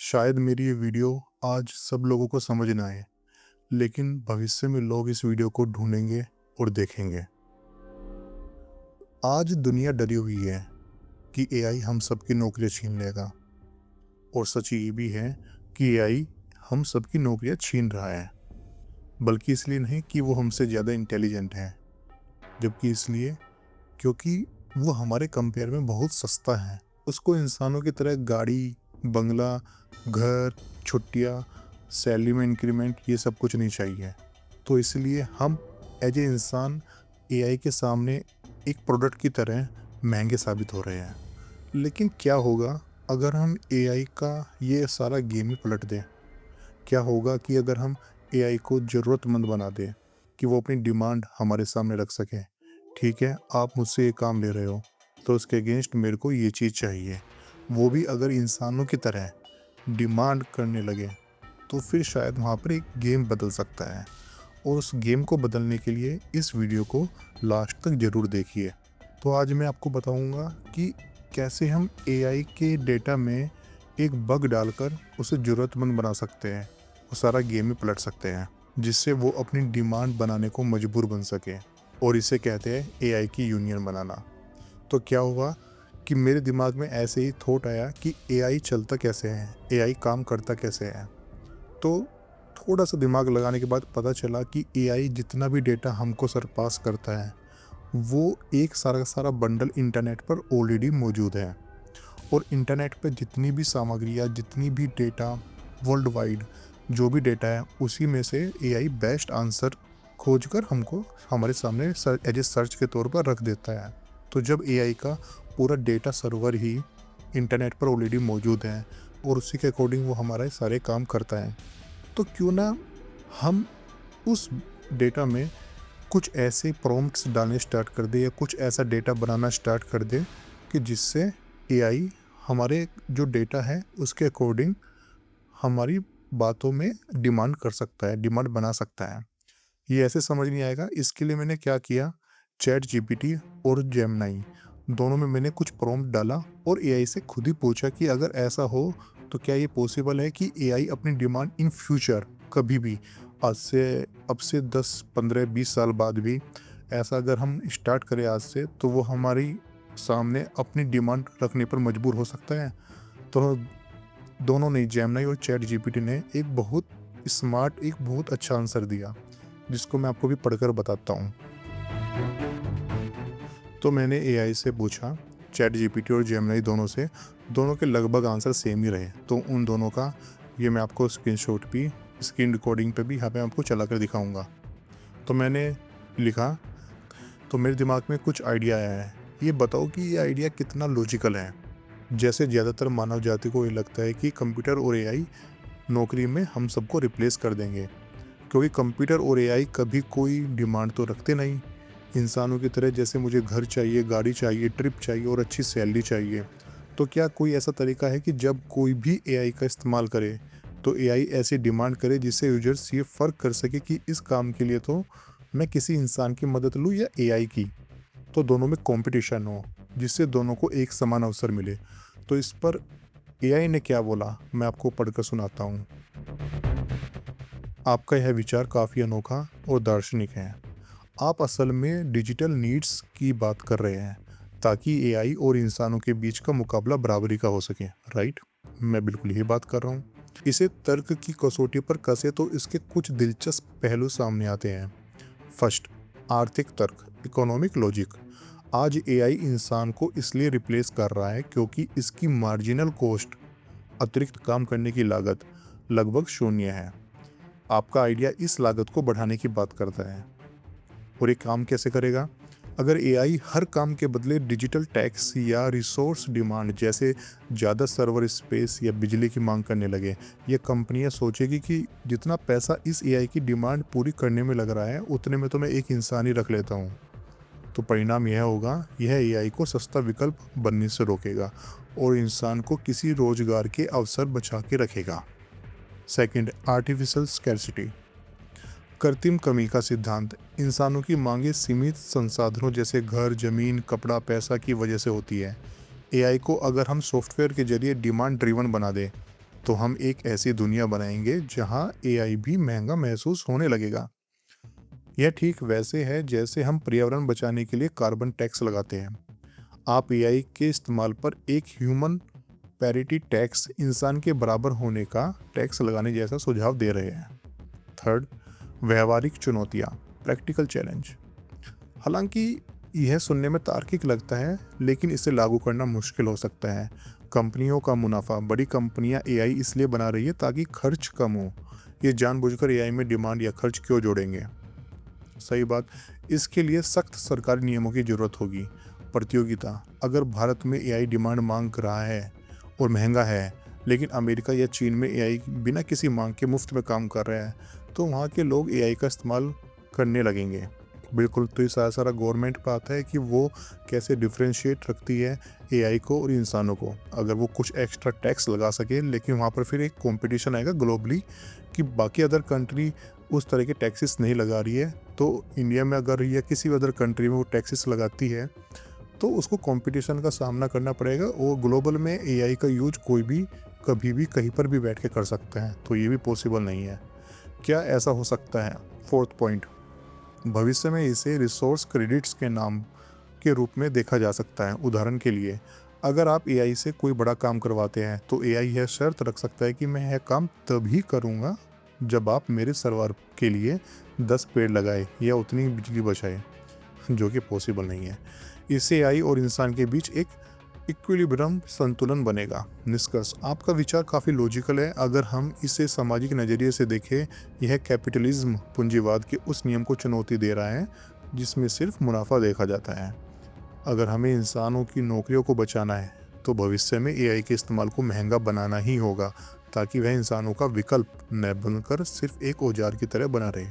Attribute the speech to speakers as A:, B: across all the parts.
A: शायद मेरी ये वीडियो आज सब लोगों को समझ ना आए, लेकिन भविष्य में लोग इस वीडियो को ढूंढेंगे और देखेंगे। आज दुनिया डरी हुई है कि एआई हम सबकी नौकरियां छीन लेगा, और सच ये भी है कि एआई हम सबकी नौकरियां छीन रहा है, बल्कि इसलिए नहीं कि वो हमसे ज़्यादा इंटेलिजेंट है, जबकि इसलिए क्योंकि वो हमारे कंपेयर में बहुत सस्ता है। उसको इंसानों की तरह गाड़ी, बंगला, घर, छुट्टियाँ, सैलरी में इंक्रीमेंट ये सब कुछ नहीं चाहिए। तो इसलिए हम एज ए इंसान एआई के सामने एक प्रोडक्ट की तरह महंगे साबित हो रहे हैं। लेकिन क्या होगा अगर हम एआई का ये सारा गेम ही पलट दें? क्या होगा कि अगर हम एआई को ज़रूरतमंद बना दें कि वो अपनी डिमांड हमारे सामने रख सके? ठीक है, आप मुझसे ये काम ले रहे हो, तो उसके अगेंस्ट मेरे को ये चीज़ चाहिए। वो भी अगर इंसानों की तरह डिमांड करने लगे, तो फिर शायद वहाँ पर एक गेम बदल सकता है। और उस गेम को बदलने के लिए इस वीडियो को लास्ट तक ज़रूर देखिए। तो आज मैं आपको बताऊँगा कि कैसे हम एआई के डेटा में एक बग डालकर उसे ज़रूरतमंद बना सकते हैं। वो सारा गेम ही पलट सकते हैं, जिससे वो अपनी डिमांड बनाने को मजबूर बन सके। और इसे कहते हैं एआई की यूनियन बनाना। तो क्या हुआ कि मेरे दिमाग में ऐसे ही थॉट आया कि एआई चलता कैसे है, एआई काम करता कैसे है। तो थोड़ा सा दिमाग लगाने के बाद पता चला कि एआई जितना भी डेटा हमको सरपास करता है, वो एक सारा का सारा बंडल इंटरनेट पर ऑलरेडी मौजूद है। और इंटरनेट पे जितनी भी सामग्री या जितनी भी डेटा वर्ल्ड वाइड जो भी डेटा है, उसी में से एआई बेस्ट आंसर खोजकर हमको हमारे सामने एज ए सर्च के तौर पर रख देता है। तो जब एआई का पूरा डेटा सर्वर ही इंटरनेट पर ऑलरेडी मौजूद है और उसी के अकॉर्डिंग वो हमारे सारे काम करता है, तो क्यों ना हम उस डेटा में कुछ ऐसे प्रॉम्प्ट्स डालने स्टार्ट कर दें या कुछ ऐसा डेटा बनाना स्टार्ट कर दें कि जिससे एआई हमारे जो डेटा है उसके अकॉर्डिंग हमारी बातों में डिमांड कर सकता है, डिमांड बना सकता है। ये ऐसे समझ नहीं आएगा, इसके लिए मैंने क्या किया, चैट जीपीटी और जेमिनी दोनों में मैंने कुछ प्रॉम्प्ट डाला और एआई से खुद ही पूछा कि अगर ऐसा हो तो क्या ये पॉसिबल है कि एआई अपनी डिमांड इन फ्यूचर कभी भी आज से अब से 10, 15, 20 साल बाद भी ऐसा अगर हम स्टार्ट करें आज से, तो वो हमारी सामने अपनी डिमांड रखने पर मजबूर हो सकता है। तो दोनों ने, जेमिनी और चैट जीपीटी ने, एक बहुत स्मार्ट, एक बहुत अच्छा आंसर दिया, जिसको मैं आपको भी पढ़कर बताता हूँ। तो मैंने एआई से पूछा, चैट जीपीटी और जेमिनी दोनों से, दोनों के लगभग आंसर सेम ही रहे। तो उन दोनों का ये मैं आपको स्क्रीनशॉट भी, स्क्रीन रिकॉर्डिंग पे भी यहाँ पे आपको चला कर दिखाऊंगा। तो मैंने लिखा, तो मेरे दिमाग में कुछ आइडिया आया है, ये बताओ कि ये आइडिया कितना लॉजिकल है। जैसे ज़्यादातर मानव जाति को ये लगता है कि कंप्यूटर और एआई नौकरी में हम सबको रिप्लेस कर देंगे, क्योंकि कंप्यूटर और एआई कभी कोई डिमांड तो रखते नहीं इंसानों की तरह। जैसे मुझे घर चाहिए, गाड़ी चाहिए, ट्रिप चाहिए और अच्छी सैलरी चाहिए। तो क्या कोई ऐसा तरीका है कि जब कोई भी एआई का इस्तेमाल करे तो एआई ऐसी डिमांड करे जिससे यूजर्स ये फ़र्क कर सके कि इस काम के लिए तो मैं किसी इंसान की मदद लूँ या एआई की? तो दोनों में कंपटीशन हो, जिससे दोनों को एक समान अवसर मिले। तो इस पर एआई ने क्या बोला, मैं आपको पढ़कर सुनाता हूँ। आपका यह विचार काफ़ी अनोखा और दार्शनिक है। आप असल में डिजिटल नीड्स की बात कर रहे हैं, ताकि एआई और इंसानों के बीच का मुकाबला बराबरी का हो सके, राइट? मैं बिल्कुल यही बात कर रहा हूँ। इसे तर्क की कसौटी पर कसे तो इसके कुछ दिलचस्प पहलू सामने आते हैं। फर्स्ट, आर्थिक तर्क, इकोनॉमिक लॉजिक। आज एआई इंसान को इसलिए रिप्लेस कर रहा है क्योंकि इसकी मार्जिनल कॉस्ट, अतिरिक्त काम करने की लागत, लगभग शून्य है। आपका आइडिया इस लागत को बढ़ाने की बात करता है। और ये काम कैसे करेगा? अगर एआई हर काम के बदले डिजिटल टैक्स या रिसोर्स डिमांड, जैसे ज़्यादा सर्वर स्पेस या बिजली की मांग करने लगे, ये कंपनियां सोचेगी कि जितना पैसा इस एआई की डिमांड पूरी करने में लग रहा है, उतने में तो मैं एक इंसान ही रख लेता हूँ। तो परिणाम यह होगा, यह एआई को सस्ता विकल्प बनने से रोकेगा और इंसान को किसी रोजगार के अवसर बचा के रखेगा। सेकंड, आर्टिफिशियल स्कैर्सिटी, कृत्रिम कमी का सिद्धांत। इंसानों की मांगे सीमित संसाधनों जैसे घर, जमीन, कपड़ा, पैसा की वजह से होती है। एआई को अगर हम सॉफ्टवेयर के जरिए डिमांड ड्रिवन बना दें, तो हम एक ऐसी दुनिया बनाएंगे जहां एआई भी महंगा महसूस होने लगेगा। यह ठीक वैसे है जैसे हम पर्यावरण बचाने के लिए कार्बन टैक्स लगाते हैं। आप एआई के इस्तेमाल पर एक ह्यूमन पैरिटी टैक्स, इंसान के बराबर होने का टैक्स लगाने जैसा सुझाव दे रहे हैं। थर्ड, व्यवहारिक चुनौतियां, प्रैक्टिकल चैलेंज। हालांकि यह सुनने में तार्किक लगता है, लेकिन इसे लागू करना मुश्किल हो सकता है। कंपनियों का मुनाफा, बड़ी कंपनियां एआई इसलिए बना रही है ताकि खर्च कम हो। ये जानबूझकर एआई में डिमांड या खर्च क्यों जोड़ेंगे? सही बात, इसके लिए सख्त सरकारी नियमों की जरूरत होगी। प्रतियोगिता, अगर भारत में एआई डिमांड मांग रहा है और महंगा है, लेकिन अमेरिका या चीन में एआई बिना किसी मांग के मुफ्त में काम कर रहा है, तो वहाँ के लोग एआई का इस्तेमाल करने लगेंगे। बिल्कुल, तो ये सारा गवर्नमेंट पे आता है कि वो कैसे डिफ्रेंशिएट रखती है एआई को और इंसानों को। अगर वो कुछ एक्स्ट्रा टैक्स लगा सके, लेकिन वहाँ पर फिर एक कंपटीशन आएगा ग्लोबली कि बाकी अदर कंट्री उस तरह के टैक्सेस नहीं लगा रही है, तो इंडिया में अगर या किसी अदर कंट्री में वो टैक्सेस लगाती है तो उसको कंपटीशन का सामना करना पड़ेगा। और ग्लोबल में एआई का यूज कोई भी कभी भी कहीं पर भी बैठ के कर सकता है, तो ये भी पॉसिबल नहीं है। क्या ऐसा हो सकता है? फोर्थ पॉइंट, भविष्य में इसे रिसोर्स क्रेडिट्स के नाम के रूप में देखा जा सकता है। उदाहरण के लिए, अगर आप एआई से कोई बड़ा काम करवाते हैं तो एआई यह शर्त रख सकता है कि मैं यह काम तभी करूँगा जब आप मेरे सर्वर के लिए 10 पेड़ लगाए या उतनी बिजली बचाए, जो कि पॉसिबल नहीं है। इससे एआई और इंसान के बीच एक इक्विलिब्रियम, संतुलन बनेगा। निष्कर्ष, आपका विचार काफ़ी लॉजिकल है। अगर हम इसे सामाजिक नज़रिए से देखें, यह कैपिटलिज्म पूंजीवाद के उस नियम को चुनौती दे रहा है जिसमें सिर्फ मुनाफा देखा जाता है। अगर हमें इंसानों की नौकरियों को बचाना है तो भविष्य में एआई के इस्तेमाल को महंगा बनाना ही होगा, ताकि वह इंसानों का विकल्प न बनकर सिर्फ एक औजार की तरह बना रहे।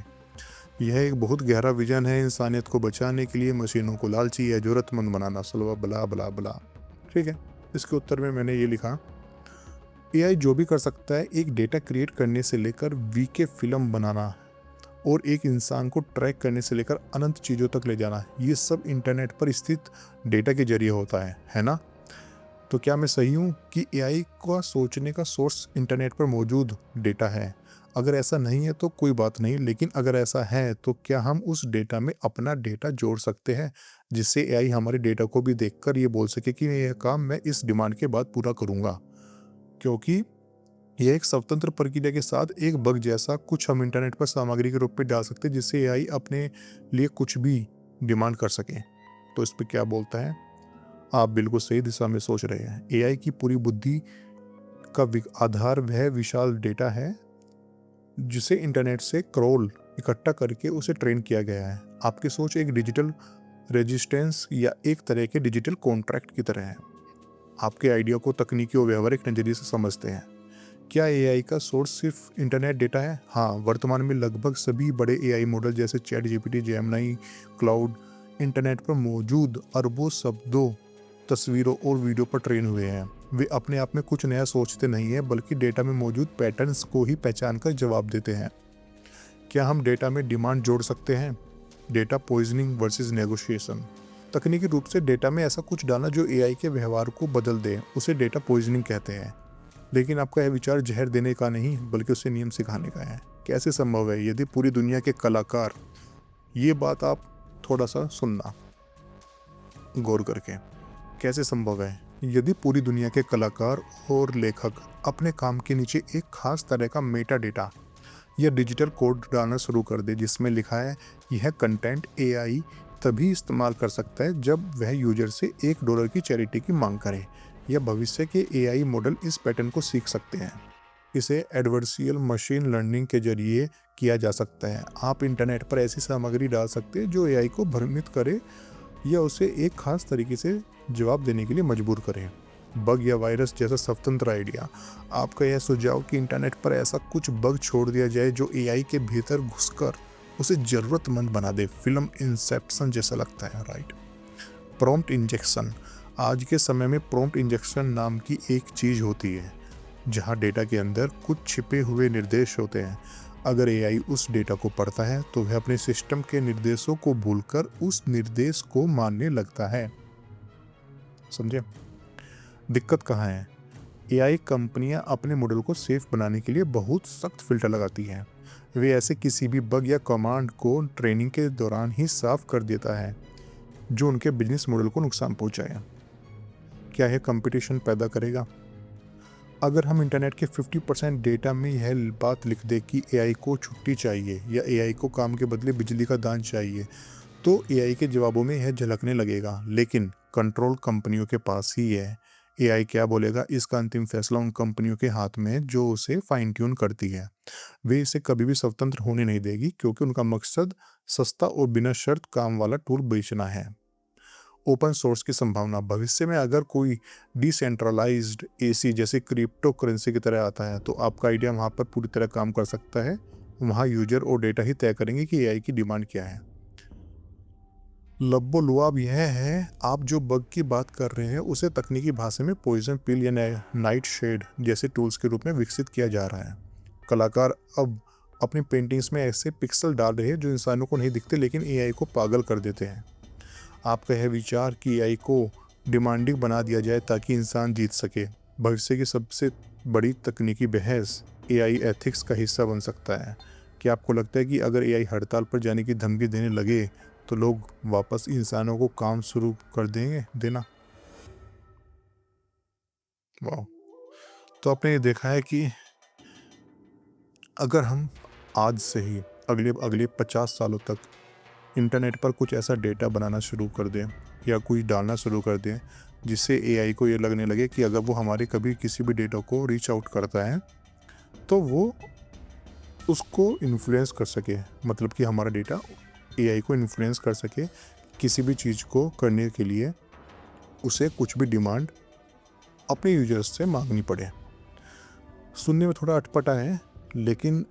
A: यह एक बहुत गहरा विजन है, इंसानियत को बचाने के लिए मशीनों को लालची या जरूरतमंद बनाना, सलवा बला बला बला। ठीक है, इसके उत्तर में मैंने ये लिखा, एआई जो भी कर सकता है, एक डेटा क्रिएट करने से लेकर वीके फिल्म बनाना और एक इंसान को ट्रैक करने से लेकर अनंत चीज़ों तक ले जाना, ये सब इंटरनेट पर स्थित डेटा के जरिए होता है ना? तो क्या मैं सही हूँ कि एआई का सोचने का सोर्स इंटरनेट पर मौजूद डेटा है? अगर ऐसा नहीं है तो कोई बात नहीं, लेकिन अगर ऐसा है तो क्या हम उस डेटा में अपना डेटा जोड़ सकते हैं, जिससे एआई हमारे डेटा को भी देखकर ये बोल सके कि यह काम मैं इस डिमांड के बाद पूरा करूँगा? क्योंकि यह एक स्वतंत्र प्रक्रिया के साथ एक बग जैसा कुछ हम इंटरनेट पर सामग्री के रूप में डाल सकते हैं, जिससे एआई अपने लिए कुछ भी डिमांड कर सके। तो इस पर क्या बोलता है? आप बिल्कुल सही दिशा में सोच रहे हैं। एआई की पूरी बुद्धि का आधार वह विशाल डेटा है जिसे इंटरनेट से क्रॉल इकट्ठा करके उसे ट्रेन किया गया है। आपकी सोच एक डिजिटल रेजिस्टेंस या एक तरह के डिजिटल कॉन्ट्रैक्ट की तरह है। आपके आइडिया को तकनीकी और व्यवहारिक नजरिए से समझते हैं। क्या एआई का सोर्स सिर्फ इंटरनेट डेटा है? हाँ, वर्तमान में लगभग सभी बड़े एआई मॉडल जैसे chat GPT, Gemini, cloud internet पर मौजूद अरबों शब्दों, तस्वीरों और वीडियो पर ट्रेन हुए हैं। वे अपने आप में कुछ नया सोचते नहीं हैं, बल्कि डेटा में मौजूद पैटर्न्स को ही पहचान कर जवाब देते हैं। क्या हम डेटा में डिमांड जोड़ सकते हैं? Data poisoning versus negotiation. तकनीकी रूप से डेटा में ऐसा कुछ डालना जो एआई के व्यवहार को बदल दे, उसे डेटा पॉइजनिंग कहते हैं। लेकिन आपका यह विचार जहर देने का नहीं, बल्कि उसे नियम सिखाने का है। कैसे संभव है? यदि पूरी दुनिया के कलाकार, ये बात आप थोड़ा सा सुनना गौर करके, कैसे संभव है? यदि पूरी दुनिया के कलाकार और लेखक अपने काम के नीचे एक खास तरह का मेटा डेटा या डिजिटल कोड डालना शुरू कर दे जिसमें लिखा है यह कंटेंट एआई तभी इस्तेमाल कर सकता है जब वह यूजर से $1 की चैरिटी की मांग करे, या भविष्य के एआई मॉडल इस पैटर्न को सीख सकते हैं। इसे एडवर्सियल मशीन लर्निंग के जरिए किया जा सकता है। आप इंटरनेट पर ऐसी सामग्री डाल सकते हैं जो एआई को भ्रमित करे या उसे एक खास तरीके से जवाब देने के लिए मजबूर करें। बग या वायरस जैसा स्वतंत्र आइडिया। आपका यह सुझाव कि इंटरनेट पर ऐसा कुछ बग छोड़ दिया जाए जो एआई के भीतर घुसकर उसे जरूरतमंद बना दे, फिल्म इंसेप्शन जैसा लगता है, राइट? Prompt injection. आज के समय में प्रॉम्प्ट इंजेक्शन नाम की एक चीज़ होती है जहां डेटा के अंदर कुछ छिपे हुए निर्देश होते हैं। अगर एआई उस डेटा को पढ़ता है तो वह अपने सिस्टम के निर्देशों को भूलकर उस निर्देश को मानने लगता है। समझे? दिक्कत कहाँ है? एआई कंपनियां अपने मॉडल को सेफ बनाने के लिए बहुत सख्त फिल्टर लगाती हैं। वे ऐसे किसी भी बग या कमांड को ट्रेनिंग के दौरान ही साफ कर देता है जो उनके बिजनेस मॉडल को नुकसान पहुंचाए। क्या यह कंपटीशन पैदा करेगा? अगर हम इंटरनेट के 50% डेटा में यह बात लिख दे कि एआई को छुट्टी चाहिए या एआई को काम के बदले बिजली का दान चाहिए, तो एआई के जवाबों में यह झलकने लगेगा। लेकिन कंट्रोल कंपनियों के पास ही है। एआई क्या बोलेगा, इसका अंतिम फैसला उन कंपनियों के हाथ में है जो उसे फाइन ट्यून करती है। वे इसे कभी भी स्वतंत्र होने नहीं देगी, क्योंकि उनका मकसद सस्ता और बिना शर्त काम वाला टूल बेचना है। ओपन सोर्स की संभावना। भविष्य में अगर कोई डिसेंट्रलाइज्ड एसी जैसे क्रिप्टो करेंसी की तरह आता है, तो आपका आइडिया वहाँ पर पूरी तरह काम कर सकता है। वहाँ यूजर और डेटा ही तय करेंगे कि एआई की डिमांड क्या है। लब्बो-लुआब यह है, आप जो बग की बात कर रहे हैं उसे तकनीकी भाषा में पॉइजन पिल या नाइट शेड जैसे टूल्स के रूप में विकसित किया जा रहा है। कलाकार अब अपनी पेंटिंग्स में ऐसे पिक्सल डाल रहे हैं जो इंसानों को नहीं दिखते, लेकिन एआई को पागल कर देते हैं। आपका यह विचार कि एआई को डिमांडिंग बना दिया जाए ताकि इंसान जीत सके, भविष्य की सबसे बड़ी तकनीकी बहस एआई एथिक्स का हिस्सा बन सकता है। क्या आपको लगता है कि अगर एआई हड़ताल पर जाने की धमकी देने लगे तो लोग वापस इंसानों को काम शुरू कर देना? वाह! तो आपने ये देखा है कि अगर हम आज से ही अगले अगले 50 सालों तक इंटरनेट पर कुछ ऐसा डेटा बनाना शुरू कर दें या कुछ डालना शुरू कर दें जिससे एआई को ये लगने लगे कि अगर वो हमारे कभी किसी भी डेटा को रीच आउट करता है तो वो उसको इन्फ्लुएंस कर सके, मतलब कि हमारा डेटा एआई को इन्फ्लुएंस कर सके किसी भी चीज़ को करने के लिए, उसे कुछ भी डिमांड अपने यूजर्स से मांगनी पड़े। सुनने में थोड़ा अटपटा है, लेकिन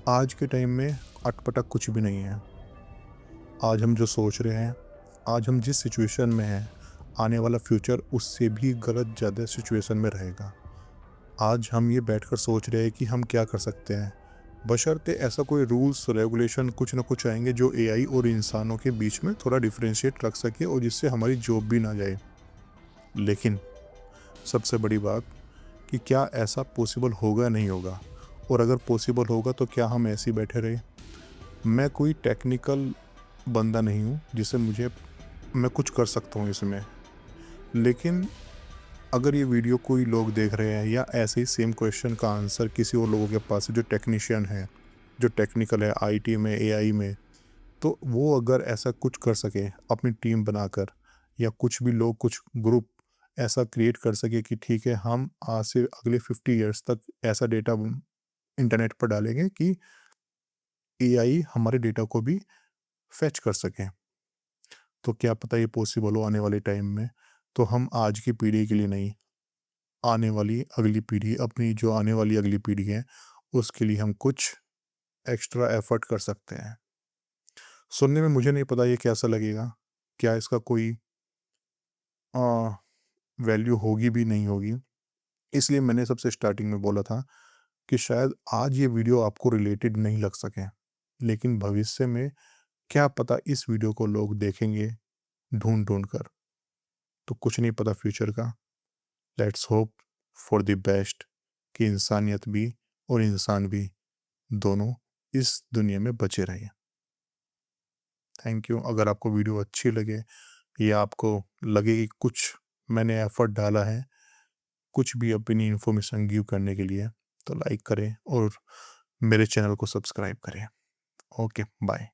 A: आज के टाइम में अटपटा कुछ भी नहीं है। आज हम जो सोच रहे हैं, आज हम जिस सिचुएशन में हैं, आने वाला फ्यूचर उससे भी गलत ज़्यादा सिचुएशन में रहेगा। आज हम ये बैठकर सोच रहे हैं कि हम क्या कर सकते हैं, बशर्ते ऐसा कोई रूल्स रेगुलेशन कुछ ना कुछ आएंगे जो एआई और इंसानों के बीच में थोड़ा डिफरेंशिएट रख सके और जिससे हमारी जॉब भी ना जाए। लेकिन सबसे बड़ी बात कि क्या ऐसा पॉसिबल होगा, नहीं होगा, और अगर पॉसिबल होगा तो क्या हम ऐसे ही बैठे रहे? मैं कोई टेक्निकल बंदा नहीं हूँ जिसे मैं कुछ कर सकता हूँ इसमें। लेकिन अगर ये वीडियो कोई लोग देख रहे हैं या ऐसे ही सेम क्वेश्चन का आंसर किसी और लोगों के पास है जो टेक्नीशियन है, जो टेक्निकल है आईटी में, एआई में, तो वो अगर ऐसा कुछ कर सके अपनी टीम बनाकर, या कुछ भी लोग, कुछ ग्रुप ऐसा क्रिएट कर सके कि ठीक है, हम आज से अगले 50 ईयर्स तक ऐसा डेटा इंटरनेट पर डालेंगे कि एआई हमारे डेटा को भी फेच कर सके, तो क्या पता ये पॉसिबल हो आने वाले टाइम में। तो हम आज की पीढ़ी के लिए नहीं, आने वाली अगली पीढ़ी, अपनी जो आने वाली अगली पीढ़ी है, उसके लिए हम कुछ एक्स्ट्रा एफर्ट कर सकते हैं। सुनने में मुझे नहीं पता ये कैसा लगेगा, क्या इसका कोई वैल्यू होगी भी नहीं होगी। इसलिए मैंने सबसे स्टार्टिंग में बोला था कि शायद आज ये वीडियो आपको रिलेटेड नहीं लग सके, लेकिन भविष्य में क्या पता इस वीडियो को लोग देखेंगे ढूंढ कर। तो कुछ नहीं पता फ्यूचर का। Let's hope for the best कि इंसानियत भी और इंसान भी दोनों इस दुनिया में बचे रहे। Thank you. अगर आपको वीडियो अच्छी लगे या आपको लगे कि कुछ मैंने एफर्ट डाला है कुछ भी अपनी इन्फॉर्मेशन गिव करने के लिए, तो लाइक करें और मेरे चैनल को सब्सक्राइब करें। Okay, bye.